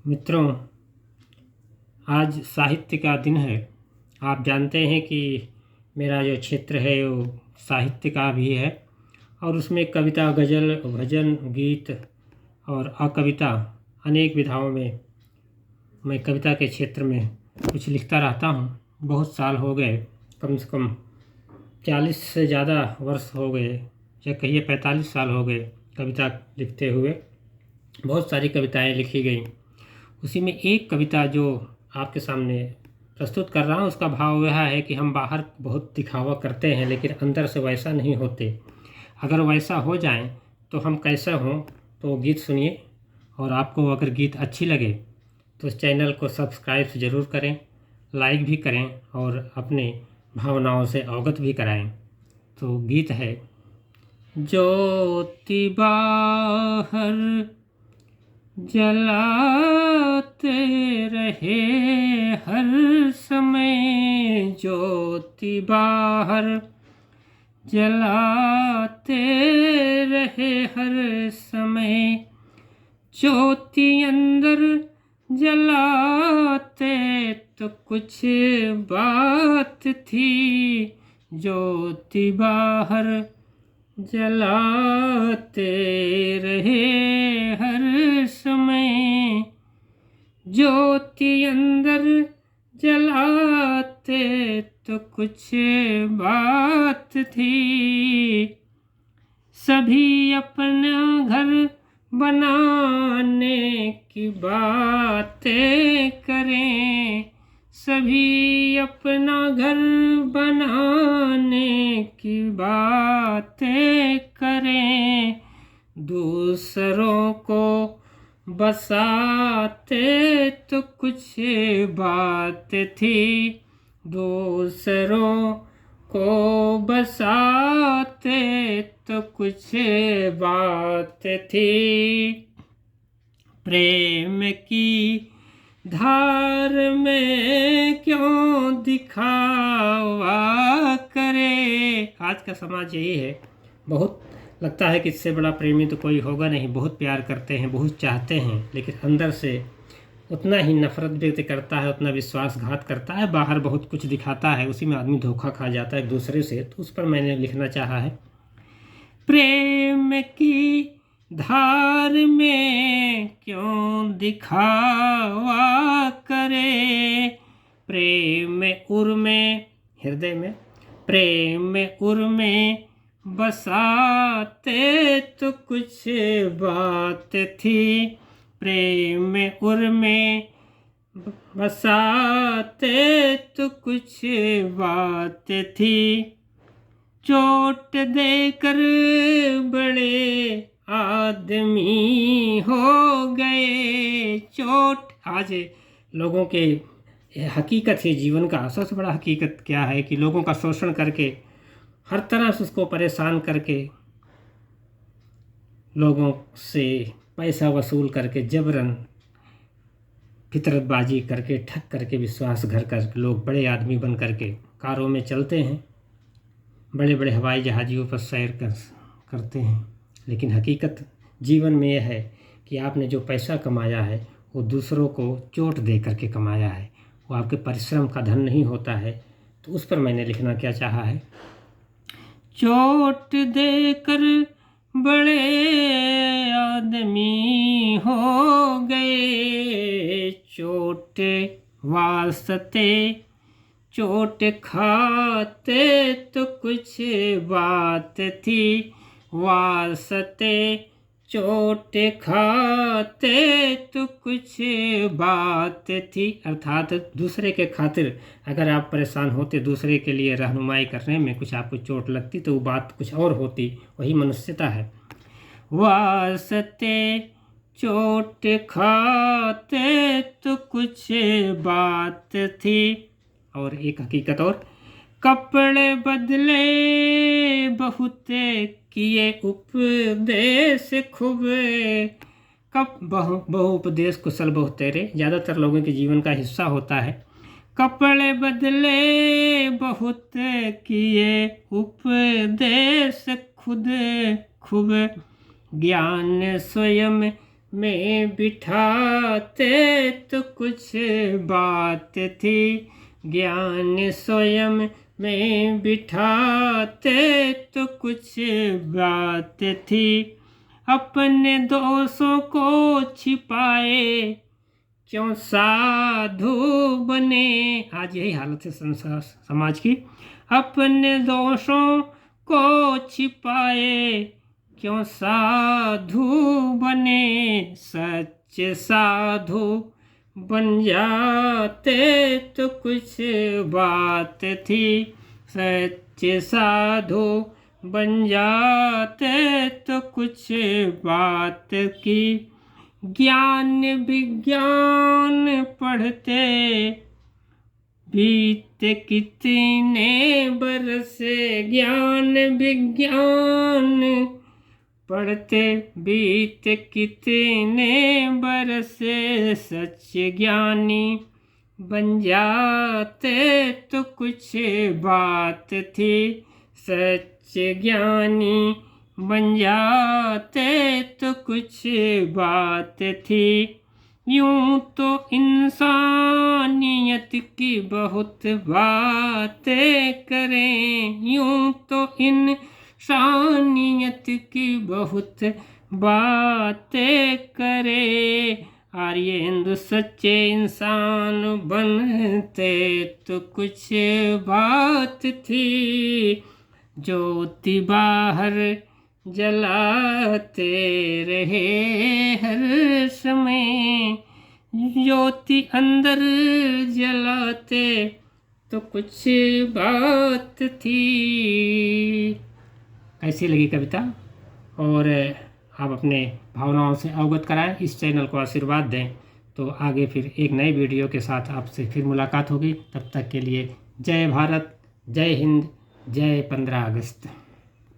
मित्रों, आज साहित्य का दिन है। आप जानते हैं कि मेरा जो क्षेत्र है वो साहित्य का भी है और उसमें कविता, गज़ल, भजन, गीत और अकविता अनेक विधाओं में मैं कविता के क्षेत्र में कुछ लिखता रहता हूँ। बहुत साल हो गए, कम से कम 40 से ज़्यादा वर्ष हो गए, या कहिए 45 साल हो गए कविता लिखते हुए। बहुत सारी कविताएं लिखी गई। उसी में एक कविता जो आपके सामने प्रस्तुत कर रहा हूँ, उसका भाव यह है कि हम बाहर बहुत दिखावा करते हैं लेकिन अंदर से वैसा नहीं होते। अगर वैसा हो जाएं तो हम कैसे हों। तो गीत सुनिए, और आपको अगर गीत अच्छी लगे तो इस चैनल को सब्सक्राइब ज़रूर करें, लाइक भी करें और अपने भावनाओं से अवगत भी कराएं। तो गीत है। ज्योति बाहर जलाते रहे हर समय, ज्योति बाहर जलाते रहे हर समय, ज्योति अंदर जलाते तो कुछ बात थी, ज्योति बाहर जलाते रहे हर समय, ज्योति अंदर जलाते तो कुछ बात थी। सभी अपना घर बनाने की बातें करें, सभी अपना घर बनाने की बातें करें, दूसरों को बसाते तो कुछ बात थी, दूसरों को बसाते तो कुछ बात थी। प्रेम की धार में क्यों दिखावा करे। आज का समाज यही है। बहुत लगता है कि इससे बड़ा प्रेमी तो कोई होगा नहीं। बहुत प्यार करते हैं, बहुत चाहते हैं, लेकिन अंदर से उतना ही नफरत व्यक्त करता है, उतना विश्वासघात करता है। बाहर बहुत कुछ दिखाता है, उसी में आदमी धोखा खा जाता है एक दूसरे से। तो उस पर मैंने लिखना चाहा है। प्रेम की धार में क्यों दिखावा करे, प्रेम उर में हृदय में, प्रेम उर में बसाते तो कुछ बात थी, प्रेम उर में बसाते तो कुछ बात थी। चोट देकर बड़े आदमी हो गए, चोट। आज लोगों के हकीकत है जीवन का। सबसे बड़ा हकीकत क्या है कि लोगों का शोषण करके, हर तरह से उसको परेशान करके, लोगों से पैसा वसूल करके, जबरन फितरतबाजी करके, ठग करके, विश्वास घर कर लोग बड़े आदमी बन करके कारों में चलते हैं, बड़े बड़े हवाई जहाज़ों पर सैर करते हैं। लेकिन हकीकत जीवन में यह है कि आपने जो पैसा कमाया है वो दूसरों को चोट दे करके कमाया है, वो आपके परिश्रम का धन नहीं होता है। तो उस पर मैंने लिखना क्या चाहा है। चोट देकर बड़े आदमी हो गए, चोट वास्ते चोट खाते तो कुछ बात थी, वास्ते चोट खाते तो कुछ बात थी। अर्थात दूसरे के खातिर अगर आप परेशान होते, दूसरे के लिए रहनुमाई करने में कुछ आपको चोट लगती तो वो बात कुछ और होती। वही मनुष्यता है। वास्ते चोट खाते तो कुछ बात थी। और एक हकीकत और, कपड़े बदले बहुत किए उपदेश खूब, कब बहु उपदेश कुशल बहुत तेरे, ज़्यादातर लोगों के जीवन का हिस्सा होता है। कपड़े बदले बहुत किए उपदेश खुद खूब, ज्ञान स्वयं में बिठाते तो कुछ बात थी, ज्ञान स्वयं में बिठाते तो कुछ बात थी। अपने दोषों को छिपाए क्यों साधु बने। आज यही हालत है संसार समाज की। अपने दोषों को छिपाए क्यों साधु बने, सच्चे साधु बन जाते तो कुछ बात थी, सच्चे साधु बन जाते तो कुछ बात की। ज्ञान विज्ञान पढ़ते बीते कितने बरस, ज्ञान विज्ञान पढ़ते बीते कितने बरस, सच्चे ज्ञानी बन जाते तो कुछ बात थी, सच्चे ज्ञानी बन जाते तो कुछ बात थी। यूं तो इंसानियत की बहुत बातें करें, यूं तो इंसानियत की बहुत बातें करें, आर्य हिंदू सच्चे इंसान बनते तो कुछ बात थी। ज्योति बाहर जलाते रहे हर समय, ज्योति अंदर जलाते तो कुछ बात थी। कैसी लगी कविता? और आप अपने भावनाओं से अवगत कराएं, इस चैनल को आशीर्वाद दें, तो आगे फिर एक नई वीडियो के साथ आपसे फिर मुलाकात होगी। तब तक के लिए जय भारत, जय हिंद, जय 15 अगस्त।